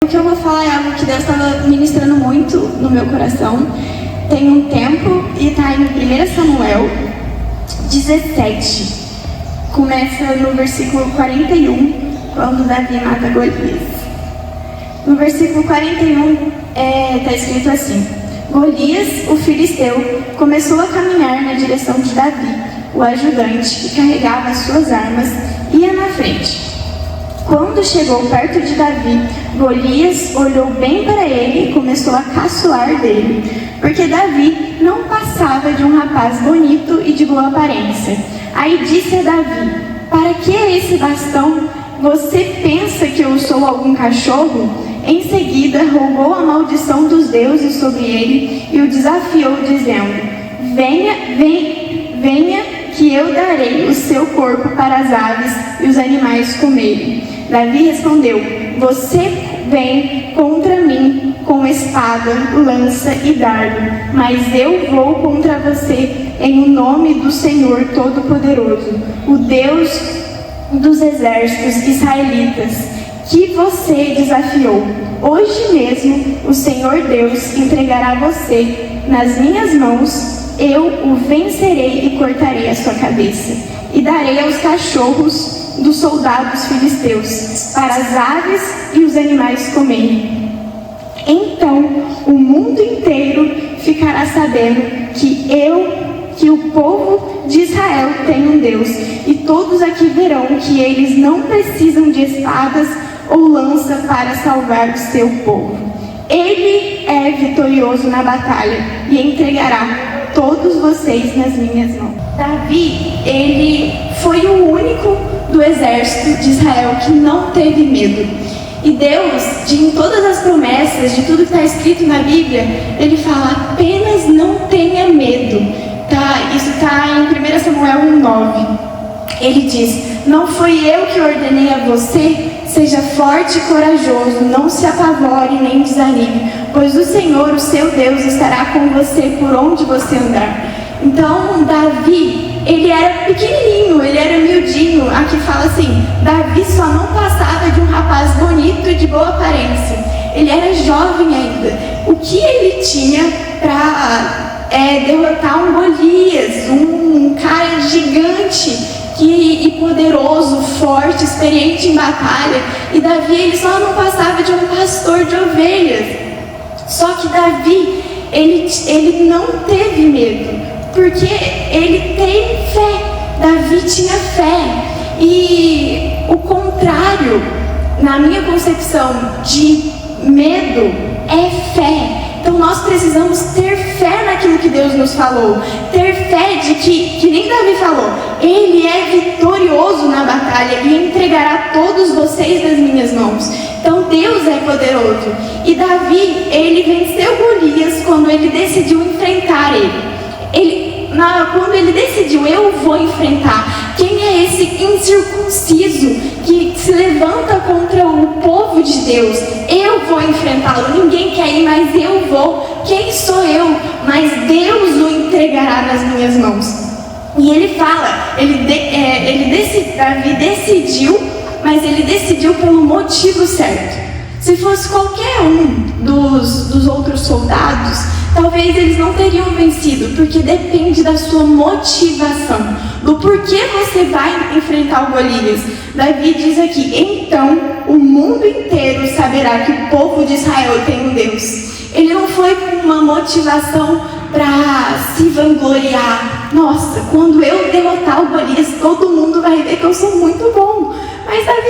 O que eu vou falar é algo que Deus estava ministrando muito no meu coração. Tem um tempo e está em 1 Samuel 17. Começa no versículo 41, quando Davi mata Golias. No versículo 41 está escrito assim: Golias, o filisteu, começou a caminhar na direção de Davi, o ajudante que carregava as suas armas, ia na frente. Quando chegou perto de Davi, Golias olhou bem para ele e começou a caçoar dele, porque Davi não passava de um rapaz bonito e de boa aparência. Aí disse a Davi: para que esse bastão? Você pensa que eu sou algum cachorro? Em seguida, rogou a maldição dos deuses sobre ele e o desafiou, dizendo: venha, que eu darei o seu corpo para as aves e os animais comerem. Davi respondeu: você vem contra mim com espada, lança e dardo, mas eu vou contra você em nome do Senhor Todo-Poderoso, o Deus dos exércitos israelitas, que você desafiou. Hoje mesmo o Senhor Deus entregará você nas minhas mãos. Eu o vencerei e cortarei a sua cabeça, e darei aos cachorros dos soldados filisteus, para as aves e os animais comerem. Então o mundo inteiro ficará sabendo que o povo de Israel tem um Deus, e todos aqui verão que eles não precisam de espadas ou lança para salvar o seu povo. Ele é vitorioso na batalha e entregará todos vocês nas minhas mãos. Davi, ele foi o único do exército de Israel que não teve medo. E Deus, em todas as promessas, de tudo que está escrito na Bíblia, ele fala: apenas não tenha medo. Isso está em 1 Samuel 1,9. Ele diz: não foi eu que ordenei a você? Seja forte e corajoso, não se apavore nem desanime, pois o Senhor, o seu Deus, estará com você por onde você andar. Então, Davi, ele era pequenininho, ele era miudinho. Aqui fala assim: Davi só não passava de um rapaz bonito e de boa aparência. Ele era jovem ainda. O que ele tinha para derrotar um Golias, um cara gigante e poderoso, forte, experiente em batalha? E Davi, ele só não passava de um pastor de ovelhas. Só que Davi, ele não teve medo, porque ele tem fé. Davi tinha fé. E o contrário, na minha concepção, de medo é fé. Então nós precisamos ter fé naquilo que Deus nos falou. Ter fé de que nem Davi falou, ele é vitorioso na batalha e entregará todos vocês nas minhas mãos. Então Deus é poderoso. E Davi, ele venceu Golias quando ele decidiu enfrentar ele. Quando ele decidiu: eu vou enfrentar. Quem é esse incircunciso que se levanta contra o povo de Deus? Eu vou enfrentá-lo. Ninguém quer ir, mas eu vou. Quem sou eu? Mas Deus o entregará nas minhas mãos. E ele fala, Davi decidiu, mas ele decidiu pelo motivo certo. Se fosse qualquer um dos outros soldados, talvez eles não teriam vencido, porque depende da sua motivação, do porquê você vai enfrentar o Golias. Davi diz aqui: então o mundo inteiro saberá que o povo de Israel tem um Deus. Ele não foi com uma motivação para se vangloriar. Nossa, quando eu derrotar o Golias, todo mundo vai ver que eu sou muito bom. Mas Davi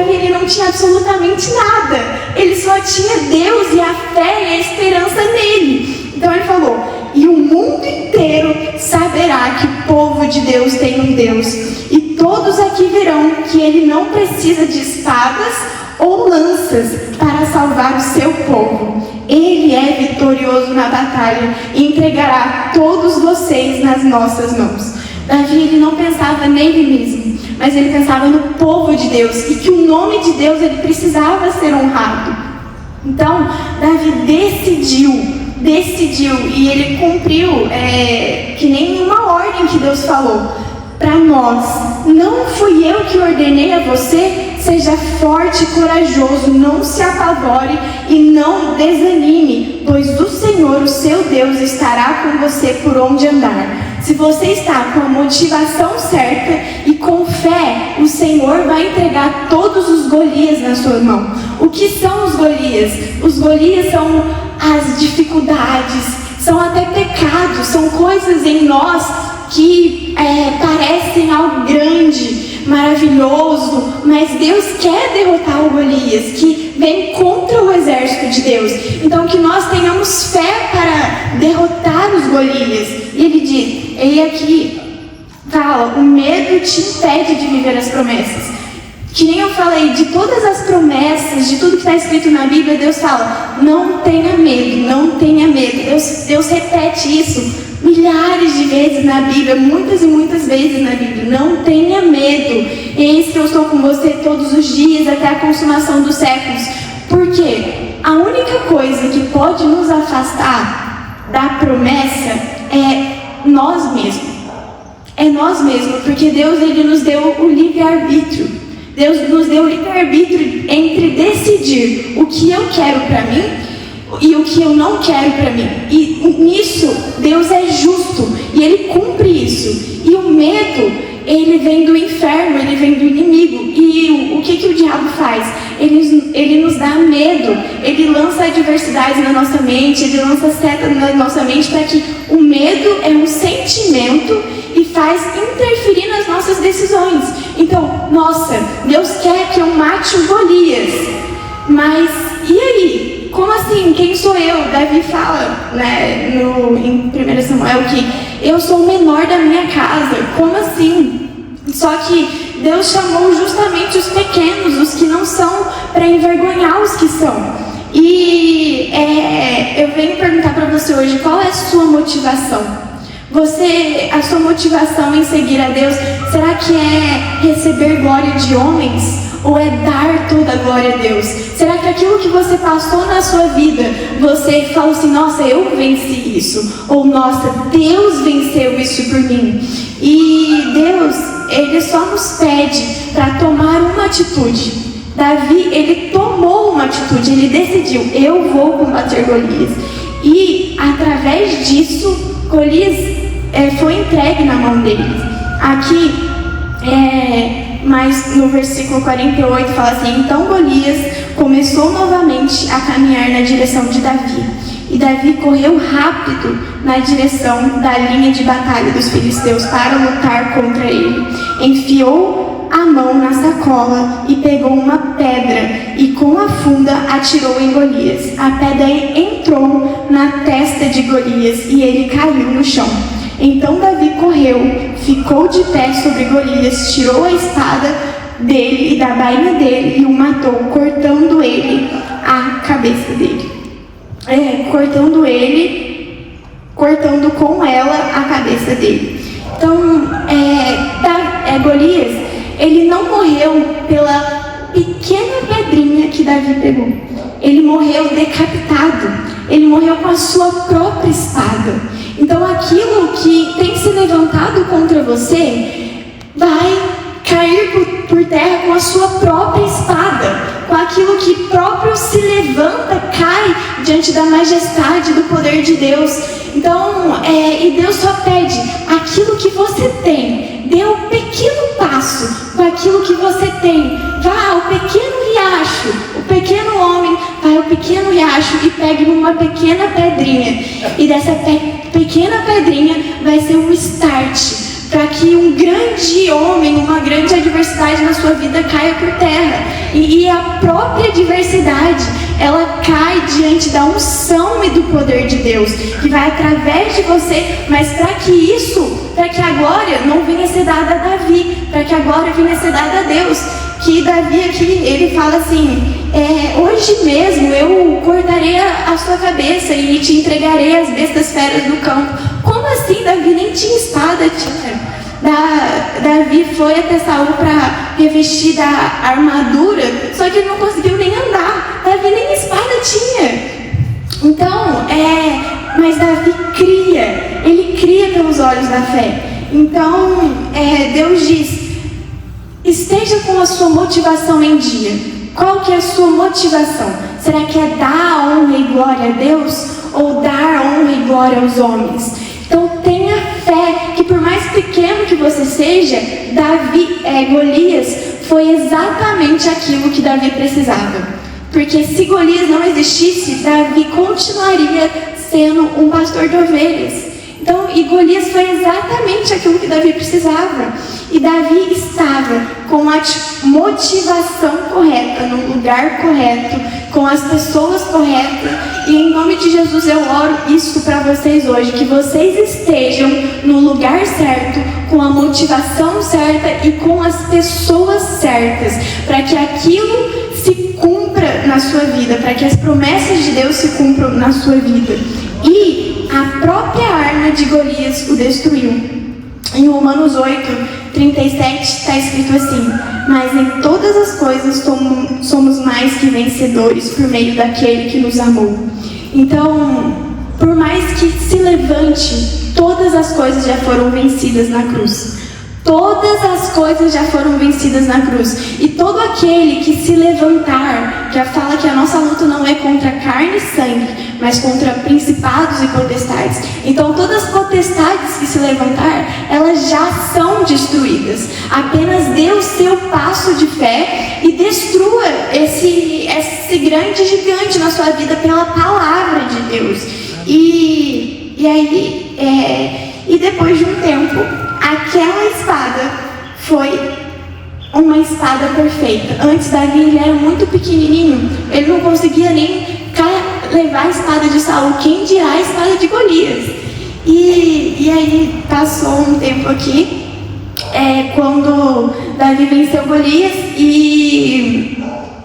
ele não tinha absolutamente nada. Ele só tinha Deus e a fé e a esperança nele. Então ele falou: e o mundo inteiro saberá que o povo de Deus tem um Deus, e todos aqui verão que ele não precisa de espadas ou lanças para salvar o seu povo. Ele é vitorioso na batalha e entregará todos vocês nas nossas mãos. Davi, ele não pensava nele mesmo, mas ele pensava no povo de Deus, e que o nome de Deus ele precisava ser honrado. Então Davi decidiu, e ele cumpriu que nem uma ordem que Deus falou. para nós: não fui eu que ordenei a você? Seja forte e corajoso, não se apavore e não desanime, pois o Senhor, o seu Deus, estará com você por onde andar. Se você está com a motivação certa e com fé, o Senhor vai entregar todos os Golias na sua mão. O que são os Golias? Os Golias são as dificuldades, são até pecados, são coisas em nós que parecem algo grande, maravilhoso, mas Deus quer derrotar o Golias, que vem contra o exército de Deus. Então que nós tenhamos fé para derrotar os Golias. E ele diz, ele aqui fala: o medo te impede de viver as promessas. Que nem eu falei, de todas as promessas, de tudo que está escrito na Bíblia, Deus fala: não tenha medo, não tenha medo. Deus repete isso milhares de vezes na Bíblia, muitas e muitas vezes na Bíblia. Não tenha medo. Eis que eu estou com você todos os dias até a consumação dos séculos. Por quê? A única coisa que pode nos afastar da promessa é nós mesmos. É nós mesmos, porque Deus, ele nos deu o livre-arbítrio. Deus nos deu o livre-arbítrio entre decidir o que eu quero para mim e o que eu não quero para mim. E nisso, Deus é justo e Ele cumpre isso. E o medo, ele vem do inferno, ele vem do inimigo. E o que o diabo faz? Ele nos dá medo, ele lança adversidades na nossa mente, ele lança setas na nossa mente, para que o medo é um sentimento e faz interferir nas nossas decisões. Então, nossa, Deus quer que eu mate o Golias, mas e aí? Como assim? Quem sou eu? Davi fala, né, em 1 Samuel, que eu sou o menor da minha casa. Como assim? Só que Deus chamou justamente os pequenos, os que não são, para envergonhar os que são. E eu venho perguntar para você hoje: qual é a sua motivação? A sua motivação em seguir a Deus, será que é receber glória de homens? Ou é dar toda a glória a Deus? Será que aquilo que você passou na sua vida, você falou assim: nossa, eu venci isso? Ou nossa, Deus venceu isso por mim? E Deus, Ele só nos pede para tomar uma atitude. Davi, ele tomou uma atitude, ele decidiu: eu vou combater Golias. E através disso, Golias foi entregue na mão deles. Aqui, mas no versículo 48 fala assim: então Golias começou novamente a caminhar na direção de Davi. E Davi correu rápido na direção da linha de batalha dos filisteus para lutar contra ele. Enfiou a mão na sacola e pegou uma pedra e com a funda atirou em Golias. A pedra entrou na testa de Golias e ele caiu no chão. Então Davi correu, ficou de pé sobre Golias, tirou a espada dele e da bainha dele e o matou, cortando ele a cabeça dele. Cortando com ela a cabeça dele. Então, Golias, ele não morreu pela pequena pedrinha que Davi pegou. Ele morreu decapitado. Ele morreu com a sua própria espada. Então, aquilo que tem se levantado contra você vai cair por terra com a sua própria espada. Com aquilo que próprio se levanta, cai diante da majestade, do poder de Deus. Então, e Deus só pede aquilo que você tem. Dê um pequeno passo com aquilo que você tem. Vá ao pequeno riacho, o pequeno homem vai ao pequeno riacho e pegue uma pequena pedrinha. E dessa pequena pedrinha vai ser um start para que um grande homem, uma grande adversidade na sua vida caia por terra. E a própria adversidade, ela cai diante da unção e do poder de Deus, que vai através de você. Mas para que a glória não venha ser dada a Davi, para que a glória venha ser dada a Deus. Que Davi aqui, ele fala assim: hoje mesmo eu cortarei a sua cabeça e te entregarei às bestas feras do campo. Como assim? Davi nem tinha espada, tinha. Davi foi até Saul para revestir da armadura, só que ele não conseguiu nem andar. Davi nem espada tinha. Então, mas Davi cria, ele cria pelos olhos da fé. Então, Deus diz: esteja com a sua motivação em dia. Qual que é a sua motivação? Será que é dar honra e glória a Deus ou dar honra e glória aos homens? Então tenha fé que por mais pequeno que você seja, Golias foi exatamente aquilo que Davi precisava. Porque se Golias não existisse, Davi continuaria sendo um pastor de ovelhas. Então, e Golias foi exatamente aquilo que Davi precisava. E Davi estava com a motivação correta, no lugar correto, com as pessoas corretas. E em nome de Jesus eu oro isso para vocês hoje, que vocês estejam no lugar certo, com a motivação certa e com as pessoas certas, para que aquilo se cumpra na sua vida, para que as promessas de Deus se cumpram na sua vida. E a própria arma de Golias o destruiu. Em Romanos 8:37 está escrito assim: mas em todas as coisas somos mais que vencedores por meio daquele que nos amou. Então, por mais que se levante, todas as coisas já foram vencidas na cruz. Todas as coisas já foram vencidas na cruz. E todo aquele que se levantar, já fala que a nossa luta não é contra carne e sangue, mas contra principados e potestades. Então todas as potestades que se levantar, elas já são destruídas. Apenas dê o seu passo de fé e destrua esse grande gigante na sua vida pela palavra de Deus. E depois de um tempo, aquela espada foi uma espada perfeita. Antes, Davi, ele era muito pequenininho, ele não conseguia nem levar a espada de Saul, quem dirá a espada de Golias. E aí passou um tempo aqui, quando Davi venceu Golias, e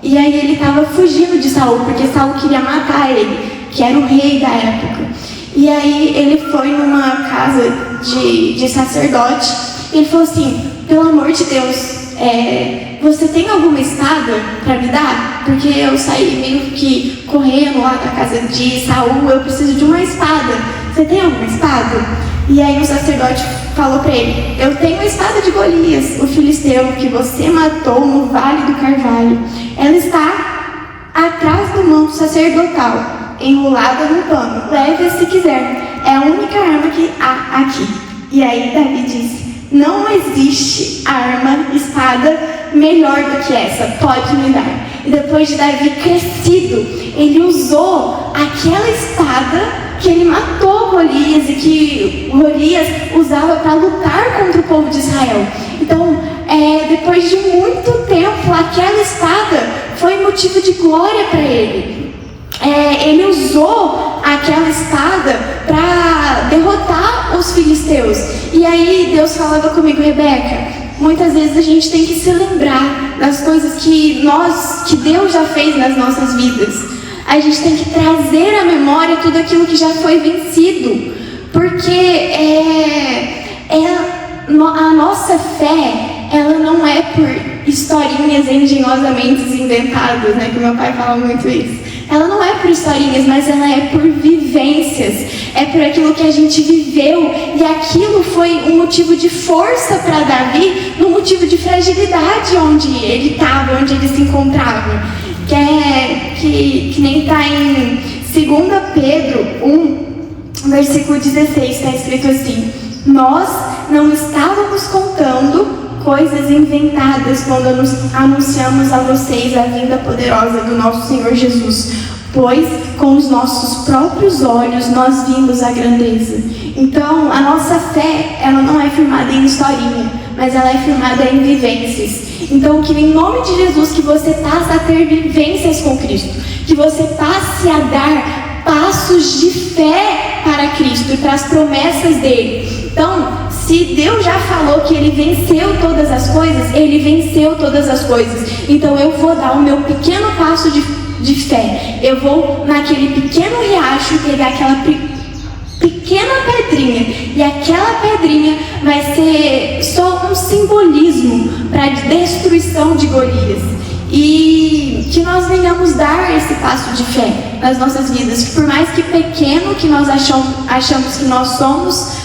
aí ele estava fugindo de Saul, porque Saul queria matar ele, que era o rei da época. E aí ele foi numa casa de sacerdote, e ele falou assim: pelo amor de Deus, você tem alguma espada para me dar? Porque eu saí meio que correndo lá da casa de Saul, eu preciso de uma espada. Você tem alguma espada? E aí o sacerdote falou para ele: eu tenho a espada de Golias, o filisteu que você matou no Vale do Carvalho. Ela está atrás do manto sacerdotal, enrolada num pano. Leve-a se quiser. É a única arma que há aqui. E aí Davi disse: não existe arma, espada melhor do que essa. Pode me dar. E depois de Davi crescido, ele usou aquela espada que ele matou Golias e que Golias usava para lutar contra o povo de Israel. Então, depois de muito tempo, aquela espada foi motivo de glória para ele. Ele usou aquela espada para derrotar os filisteus. E aí Deus falava comigo: Rebeca, muitas vezes a gente tem que se lembrar das coisas que Deus já fez nas nossas vidas. A gente tem que trazer à memória tudo aquilo que já foi vencido, porque a nossa fé, ela não é por historinhas engenhosamente inventadas, né? Que meu pai fala muito isso. Ela não é por historinhas, mas ela é por vivências, é por aquilo que a gente viveu, e aquilo foi um motivo de força para Davi, no motivo de fragilidade onde ele estava, onde ele se encontrava, que nem está em 2 Pedro 1, versículo 16, está escrito assim: nós não estávamos contando coisas inventadas quando anunciamos a vocês a vinda poderosa do nosso Senhor Jesus, pois com os nossos próprios olhos nós vimos a grandeza. Então a nossa fé, ela não é firmada em historinha, mas ela é firmada em vivências. Então que em nome de Jesus, que você passe a ter vivências com Cristo, que você passe a dar passos de fé para Cristo e para as promessas dele. Então, se Deus já falou que Ele venceu todas as coisas, Ele venceu todas as coisas. Então eu vou dar o meu pequeno passo de fé. Eu vou naquele pequeno riacho e pegar aquela pequena pedrinha. E aquela pedrinha vai ser só um simbolismo para a destruição de Golias. E que nós venhamos dar esse passo de fé nas nossas vidas. Por mais que pequeno que nós achamos que nós somos,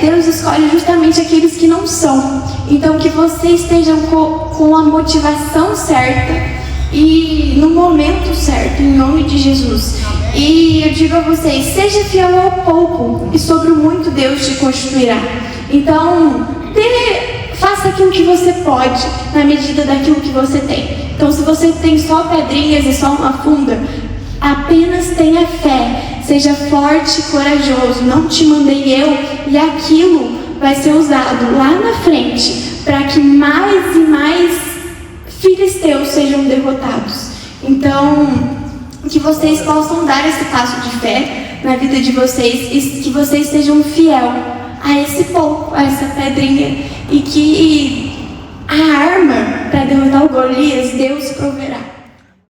Deus escolhe justamente aqueles que não são. Então que vocês estejam com a motivação certa e no momento certo, em nome de Jesus. E eu digo a vocês, seja fiel ao pouco e sobre o muito Deus te constituirá. Então, faça aquilo que você pode, na medida daquilo que você tem. Então, se você tem só pedrinhas e só uma funda, apenas tenha fé, seja forte e corajoso, não te mandei eu, e aquilo vai ser usado lá na frente, para que mais e mais filisteus sejam derrotados. Então, que vocês possam dar esse passo de fé na vida de vocês e que vocês sejam fiel a esse pouco, a essa pedrinha, e que a arma para derrotar o Golias Deus proverá.